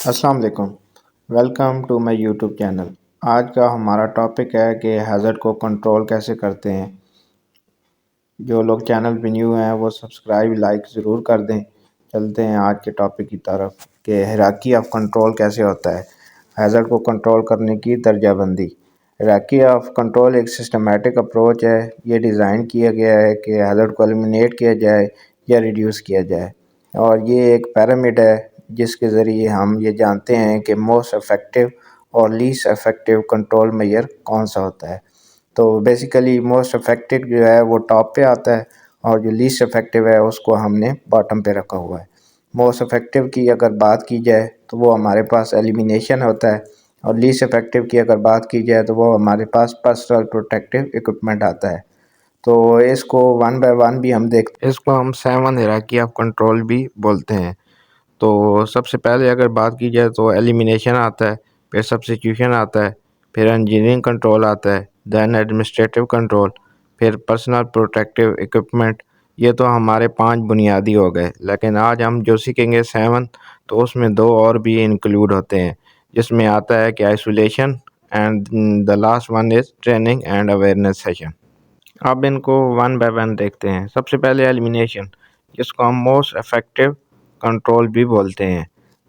अस्सलाम वालेकुम। Welcome to my YouTube channel. आज का हमारा टॉपिक है कि हैज़र्ड को कंट्रोल कैसे करते हैं। जो लोग चैनल पे न्यू हैं वो सब्सक्राइब लाइक ज़रूर कर दें। चलते हैं आज के टॉपिक की तरफ कि हायरार्की ऑफ कंट्रोल कैसे होता है। हैज़र्ड को कंट्रोल करने की दर्जाबंदी। हायरार्की ऑफ कंट्रोल एक सिस्टमेटिक अप्रोच है। ये डिज़ाइन किया गया है कि हैज़र्ड को एलिमिनेट किया जाए या रिड्यूस किया जाए, और ये एक पिरामिड है जिसके ज़रिए हम ये जानते हैं कि मोस्ट इफ़ेक्टिव और लीस्ट इफ़ेक्टिव कंट्रोल मेजर कौन सा होता है। तो बेसिकली मोस्ट इफ़ेक्टिव जो है वो टॉप पे आता है और जो लीस्ट इफ़ेक्टिव है उसको हमने बॉटम पे रखा हुआ है। मोस्ट इफ़ेक्टिव की अगर बात की जाए तो वो हमारे पास एलिमिनेशन होता है, और लीस्ट इफ़ेक्टिव की अगर बात की जाए तो वो हमारे पास पर्सनल प्रोटेक्टिव इक्विपमेंट आता है। तो इसको वन बाय वन भी हम देखते हैं। इसको हम 7 हायरार्की ऑफ कंट्रोल भी बोलते हैं। तो सबसे पहले अगर बात की जाए तो एलिमिनेशन आता है, फिर सब्स्टिट्यूशन आता है, फिर इंजीनियरिंग कंट्रोल आता है, दैन एडमिनिस्ट्रेटिव कंट्रोल, फिर पर्सनल प्रोटेक्टिव इक्विपमेंट। ये तो हमारे 5 बुनियादी हो गए, लेकिन आज हम जो सीखेंगे 7, तो उसमें 2 और भी इंक्लूड होते हैं, जिसमें आता है कि isolation and the last one is training and awareness session. अब इनको वन बाय वन देखते हैं। सबसे पहले एलिमिनेशन, जिसको हम मोस्ट इफेक्टिव कंट्रोल भी बोलते हैं।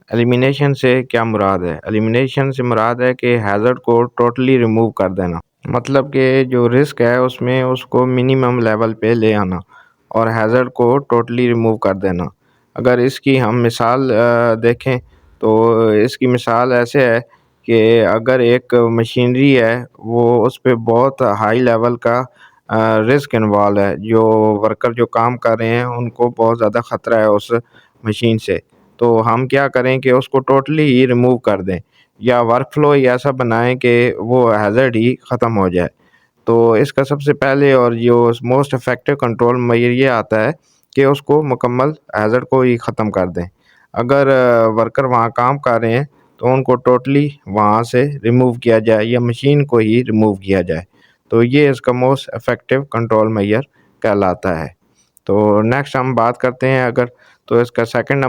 एलिमिनेशन से क्या मुराद है? एलिमिनेशन से मुराद है कि हैज़र्ड को टोटली रिमूव कर देना, मतलब कि जो रिस्क है उसमें उसको मिनिमम लेवल पे ले आना और हैज़र्ड को टोटली रिमूव कर देना। अगर इसकी हम मिसाल देखें तो इसकी मिसाल ऐसे है कि अगर एक मशीनरी है वो उस पे बहुत हाई लेवल का रिस्क इन्वॉल्व है, जो वर्कर जो काम कर रहे हैं उनको बहुत ज़्यादा ख़तरा है उस मशीन से, तो हम क्या करें कि उसको टोटली ही रिमूव कर दें या वर्क फ्लो ही ऐसा बनाएं कि वो हैज़र्ड ही ख़त्म हो जाए। तो इसका सबसे पहले और जो मोस्ट इफ़ेक्टिव कंट्रोल में ये आता है कि उसको मुकम्मल हैज़र्ड को ही ख़त्म कर दें। अगर वर्कर वहाँ काम कर रहे हैं तो उनको टोटली वहाँ से रिमूव किया जाए या मशीन को ही रिमूव किया जाए। तो ये इसका मोस्ट इफ़ेक्टिव कंट्रोल मेजर कहलाता है। तो नेक्स्ट हम बात करते हैं अगर, तो इसका सेकंड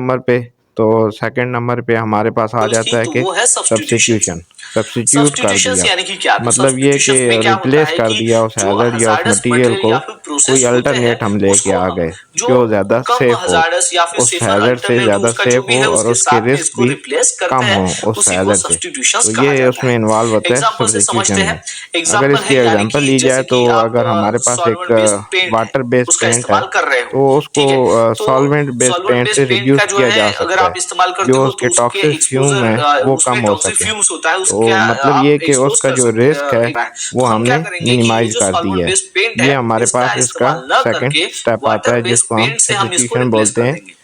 नंबर पे हमारे पास आ उसकी जाता है तो कि वो है सब्स्टिट्यूशंस। सब्स्टिट्यूशन। सब्स्टिट्यूट कर सब्स्टिट्यूशंस दिया, यानी कि क्या? तो मतलब ये कि सब्स्टिट्यूशंस में क्या होता रिप्लेस है कर कि दिया उस जो हैज़र्ड या उस हज़ार्डस मटेरियल मटेरियल को, या फिर कोई प्रोसेस होते हैं अल्टरनेट हम लेके उसको आ हम गए जो जो ज़्यादा कम सेफ हो, हज़ार्डस या फिर उस सेफर हैज़र्ड से अल्टरनेट ज़्यादा उसका जो सेफ भी हो है और उसके उसके साथ में रिस्क इसको भी रिप्लेस करते कम हैं, हो उस उसी को हैज़र्ड से। सब्स्टिट्यूशंस तो कहा ये जाता उसमें है। इन्वॉल्व होता है एग्ज़ाम्पल से सब्स्टिट्यूशन समझते हैं। में। अगर एग्ज़ाम्पल इसकी है यानी एग्जांपल कि ली जाए जैसे तो कि आप अगर हमारे पास एक सॉल्वेंट बेस्ड पेंट है, वाटर बेस्ड उसका पेंट है इस्तेमाल कर रहे हो, तो उसको ठीक है? तो solvent based solvent paint based से पेंट का रिड्यूस जो किया है जा अगर सकता आप है, इस्तेमाल करते जो हो तो उसके उसके टॉक्सिक फ्यूम है एक्सपोज़र वो कम उसमें हो टॉक्सिक सके। फ्यूम्स होता है, उसका तो मतलब आप ये कि एक्सपोज़ उसका कर जो सकते रिस्क है वो तो हम क्या हमने करेंगे कि ये मिनिमाइज जो कर दी सॉल्वेंट है। बेस्ड पेंट ये है हमारे इसका पास इसका इस्तेमाल ना सेकंड करके स्टेप आता वाटर है बेस्ड जिसको हम पेंट से हम इसको सब्स्टिट्यूशन रिप्लेस बोलते कर हैं। देंगे।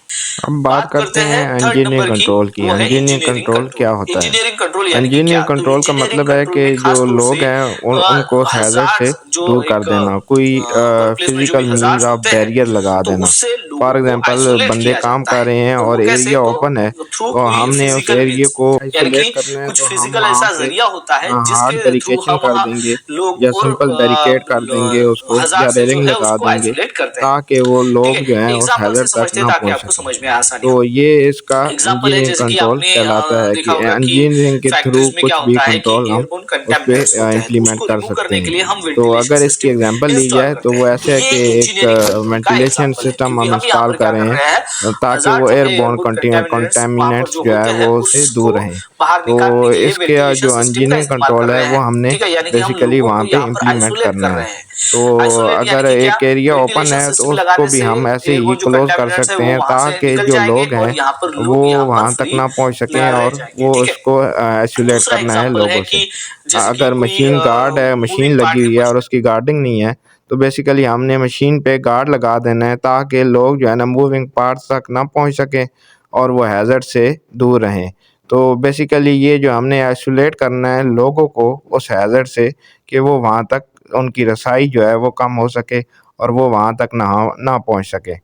अब बात बात करते करते हैं हैं थर्ड इंजीनियरिंग नंबर की, कंट्रोल की। वो है इंजीनियरिंग इंजीनियरिंग कंट्रोल क्या कंट्रोल। होता है? इंजीनियरिंग कंट्रोल यानी कि क्या? इंजीनियरिंग तो कंट्रोल का इंजीनियरिंग मतलब है कंट्रोल कि में जो खास तौर से लोग हैं उनको उस हैज़र्ड से हजार्ड्स जो दूर कर एक देना, कोई वर्क प्लेस में जो भी फिजिकल मींस हजार्ड्स ऑफ होते हैं बैरियर लगा तो देना। उससे लोगों फॉर को एग्जांपल आइसोलेट बंदे किया काम जाता कर है। रहे हैं तो और वो कैसे? एरिया तो ओपन है, थ्रू तो कोई हमने उस फिजिकल एरिया मीन्स, को यानी आइसोलेट कि करना है, कुछ तो हम फिजिकल वहाँ ऐसा पे जरिया होता है हार्ड जिसके थ्रू बैरिकेशन हम कर वहाँ देंगे लोग या और सिंपल बैरिकेड कर देंगे उसको, हजार या से जो रेलिंग है लगा उसको देंगे आइसोलेट करते हैं। ताकि वो ठीक है, लोग जो हैं उस एग्जाम्पल से हैज़र्ड तक समझते हैं ना ताकि पहुंच आपको सकें। समझ में आसानी हो। तो ये इसका एग्जाम्पल है इंजीनियरिंग जैसे कि कंट्रोल आपने कहलाता है देखा कि होगा कि इंजीनियरिंग के थ्रू फैक्ट्रीज में क्या कुछ भी होता है कि कंट्रोल हम एयरबोर्न उस पे कंटेमिनेट्स होते हैं, तो इम्प्लीमेंट उसको कर रिमूव सकते करने के हैं। लिए हम तो वेंटिलेशन अगर इसकी सिस्टम एग्जांपल ली इंस्टॉल जाए तो करते वो हैं। तो ऐसे है ये कि एक इंजीनियरिंग कंट्रोल का वेंटिलेशन एग्जाम्पल है, सिस्टम क्योंकि हम हम यहाँ इंस्टॉल पर क्या कर रहे कर रहे हैं, हैं ताकि हजार वो जो है एयरबोर्न एयरबोर्न कंटेमिनेट्स वहां पर कंटेमिनेंट्स जो जो है होते हैं वो से उसको दूर रहें। बाहर तो निकालने के लिए इसका वेंटिलेशन जो सिस्टम का इंजीनियरिंग इस्तेमाल कर कंट्रोल है रहे वो हैं। हमने ठीक है, यानी कि हम बेसिकली लोगों वहाँ को पे यहाँ पर इम्प्लीमेंट आइसोलेट करना कर है। रहे हैं। तो आइसोलेट यानी अगर कि क्या? एक एरिया ओपन वेंटिलेशन है तो सिस्टम उसको लगाने भी से हम ऐसे ही एयरबोर्न जो क्लोज कर कंटेमिनेट्स है सकते वो हैं वहां से ताकि निकल जो जाएंगे लोग हैं और यहाँ पर वो लोग यहाँ पर वहाँ तक फ्री ना पहुँच सकें रह और जाएंगे। वो ठीक है, उसको आइसोलेट दूसरा करना है एग्जाम्पल है लोगों से। कि जैसे कि अगर कोई मशीन गार्ड है, मशीन मूविंग लगी पार्ट के हुई है कुछ और उसकी गार्डिंग नहीं है, तो बेसिकली हमने मशीन पे गार्ड लगा देना है ताकि लोग जो है ना मूविंग पार्ट्स तक ना पहुंच सकें और वो हैज़र्ड से दूर रहें। तो बेसिकली ये जो हमने आइसोलेट करना है लोगों को उस हैज़र्ड से, कि वो वहाँ तक उनकी रसाई जो है वो कम हो सके और वो वहाँ तक ना पहुँच सके।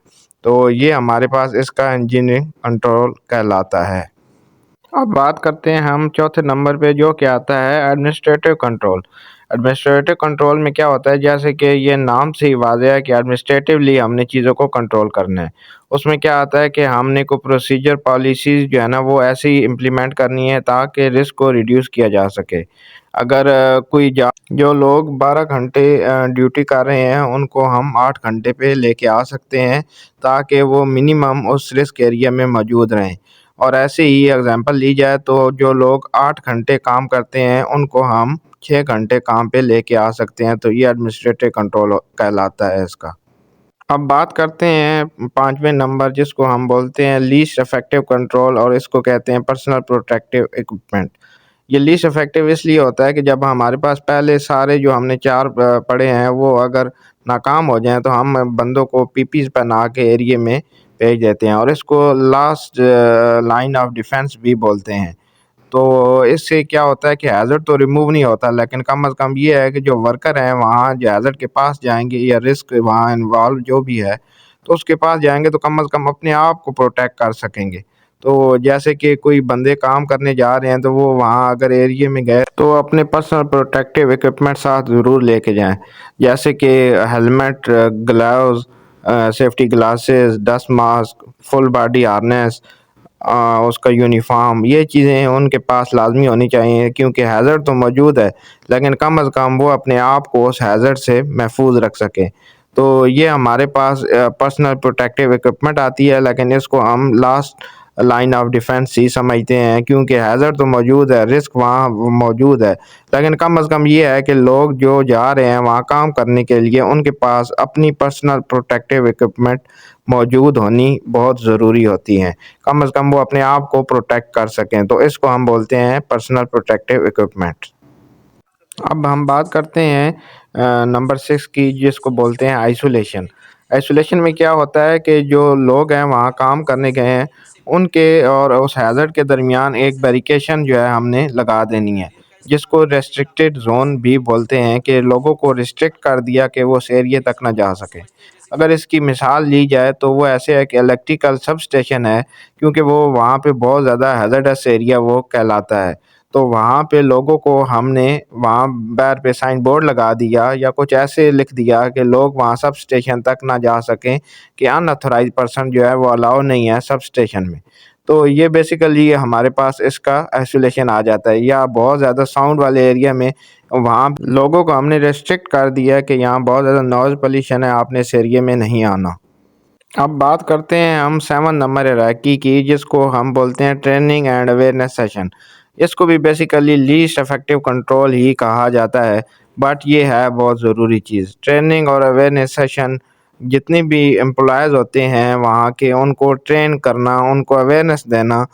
तो ये हमारे पास इसका इंजीनियरिंग कंट्रोल कहलाता है। अब बात करते हैं हम चौथे नंबर पे, जो कि आता है एडमिनिस्ट्रेटिव कंट्रोल। एडमिनिस्ट्रेटिव कंट्रोल में क्या होता है, जैसे कि ये नाम से ही वाज़ेह है कि एडमिनिस्ट्रेटिवली हमने चीज़ों को कंट्रोल करना है। उसमें क्या आता है कि हमने को प्रोसीजर पॉलिसीज़ जो है ना वो ऐसे ही इम्प्लीमेंट करनी है ताकि रिस्क को रिड्यूस किया जा सके। अगर कोई जा जो लोग 12 घंटे ड्यूटी कर रहे हैं उनको हम 8 घंटे पे लेके आ सकते हैं ताकि वो मिनिमम उस रिस्क एरिया में मौजूद रहें। और ऐसे ही एग्ज़ाम्पल ली जाए तो जो लोग 8 घंटे काम करते हैं उनको हम 6 घंटे काम पे लेके आ सकते हैं, तो ये एडमिनिस्ट्रेटिव कंट्रोल कहलाता है इसका। अब बात करते हैं 5वें नंबर जिसको हम बोलते हैं लीस्ट इफेक्टिव कंट्रोल और इसको कहते हैं पर्सनल प्रोटेक्टिव इक्विपमेंट। ये लीस्ट इफेक्टिव इसलिए होता है कि जब हमारे पास पहले सारे जो हमने 4 पढ़े हैं वो अगर नाकाम हो जाएँ तो हम बंदों को पीपीज़ पहना के एरिया में भेज देते हैं और इसको लास्ट लाइन ऑफ डिफेंस भी बोलते हैं। तो इससे क्या होता है कि हैज़र्ड तो रिमूव नहीं होता, लेकिन कम से कम ये है कि जो वर्कर हैं वहाँ जो हैज़र्ड के पास जाएँगे या रिस्क वहाँ इन्वॉल्व जो भी है, तो उसके पास जाएँगे तो कम से कम अपने आप को प्रोटेक्ट कर सकेंगे। तो जैसे कि कोई बंदे काम करने जा रहे हैं तो वो वहाँ अगर एरिया में गए तो अपने पर्सनल प्रोटेक्टिव इक्विपमेंट साथ ज़रूर लेके जाएँ। जैसे कि helmet, gloves, safety glasses, dust mask, full body harness, उसका यूनिफ़ॉर्म, ये चीज़ें उनके पास लाज़मी होनी चाहिए क्योंकि हैज़र्ड तो मौजूद है, लेकिन कम से कम वो अपने आप को उस हैज़र्ड से महफूज़ रख सकें। तो ये हमारे पास पर्सनल प्रोटेक्टिव इक्विपमेंट आती है, लेकिन इसको हम लास्ट लाइन ऑफ डिफेंस ही समझते हैं क्योंकि हैज़र्ड तो मौजूद है, रिस्क वहाँ मौजूद है, लेकिन कम से कम ये है कि लोग जो जा रहे हैं वहाँ काम करने के लिए उनके पास अपनी पर्सनल प्रोटेक्टिव इक्विपमेंट मौजूद होनी बहुत ज़रूरी होती हैं। कम से कम वो अपने आप को प्रोटेक्ट कर सकें, तो इसको हम बोलते हैं पर्सनल प्रोटेक्टिव इक्विपमेंट। अब हम बात करते हैं नंबर 6 की जिसको बोलते हैं आइसोलेशन। आइसोलेशन में क्या होता है कि जो लोग हैं वहाँ काम करने गए हैं, उनके और उस हैज़र्ड के दरमियान एक बैरिकेशन जो है हमने लगा देनी है, जिसको रेस्ट्रिक्टेड ज़ोन भी बोलते हैं कि लोगों को रिस्ट्रिक्ट कर दिया कि वो उस एरिया तक ना जा सकें। अगर इसकी मिसाल ली जाए तो वो ऐसे है कि इलेक्ट्रिकल सब स्टेशन है, क्योंकि वो वहाँ पे बहुत ज़्यादा हैज़र्डस एरिया वो कहलाता है। तो वहाँ पे लोगों को हमने वहाँ बैर पे साइन बोर्ड लगा दिया या कुछ ऐसे लिख दिया कि लोग वहाँ सब स्टेशन तक ना जा सकें, कि अनऑथराइज़्ड पर्सन जो है वो अलाउ नहीं है सब स्टेशन में। तो ये बेसिकली हमारे पास इसका आइसोलेशन आ जाता है, या बहुत ज़्यादा साउंड वाले एरिया में वहाँ लोगों को हमने रेस्ट्रिक्ट कर दिया है कि यहाँ बहुत ज़्यादा नॉइज़ पॉल्यूशन है, आपने इस एरिया में नहीं आना। अब बात करते हैं हम 7 नंबर हिरार्की की जिसको हम बोलते हैं ट्रेनिंग एंड अवेयरनेस सेशन। इसको भी बेसिकली लीस्ट इफेक्टिव कंट्रोल ही कहा जाता है, बट ये है बहुत ज़रूरी चीज़। ट्रेनिंग और अवेयरनेस सेशन जितने भी एम्प्लॉयज़ होते हैं वहाँ के उनको ट्रेन करना, उनको अवेयरनेस देना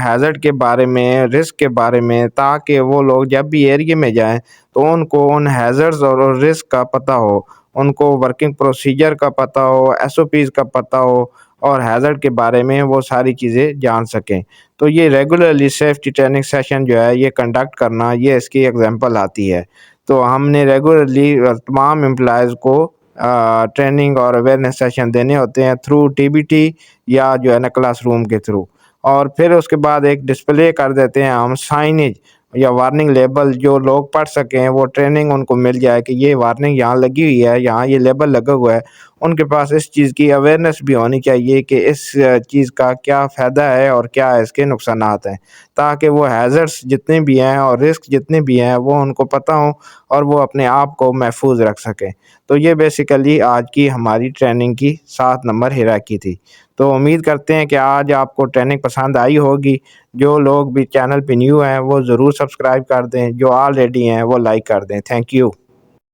हैज़र्ड के बारे में, रिस्क के बारे में, ताकि वो लोग जब भी एरिया में जाएँ तो उनको उन हैज़र्ड्स और रिस्क का पता हो, उनको वर्किंग प्रोसीजर का पता हो, एसओपीज़ का पता हो और हैज़र्ड के बारे में वो सारी चीज़ें जान सकें। तो ये रेगुलरली सेफ्टी ट्रेनिंग सेशन जो है ये कंडक्ट करना, ये इसकी एग्ज़ाम्पल आती है। तो हमने रेगुलरली तमाम एम्प्लॉइज़ को ट्रेनिंग और अवेयरनेस सेशन देने होते हैं थ्रू टीबीटी या जो है ना क्लासरूम के थ्रू। और फिर उसके बाद एक डिस्प्ले कर देते हैं हम साइनेज या वार्निंग लेबल, जो लोग पढ़ सकें, वो ट्रेनिंग उनको मिल जाए कि ये वार्निंग यहाँ लगी हुई है, यहाँ ये लेबल लगा हुआ है। उनके पास इस चीज़ की अवेयरनेस भी होनी चाहिए कि इस चीज़ का क्या फ़ायदा है और क्या इसके नुकसानात हैं, ताकि वो हैज़र्ड्स जितने भी हैं और रिस्क जितने भी हैं वो उनको पता हों और वो अपने आप को महफूज़ रख सकें। तो ये बेसिकली आज की हमारी ट्रेनिंग की 7 नंबर हिरार्की थी। तो उम्मीद करते हैं कि आज आपको ट्रेनिंग पसंद आई होगी। जो लोग भी चैनल पे न्यू हैं वो ज़रूर सब्सक्राइब कर दें, जो ऑलरेडी हैं वो लाइक कर दें। Thank you.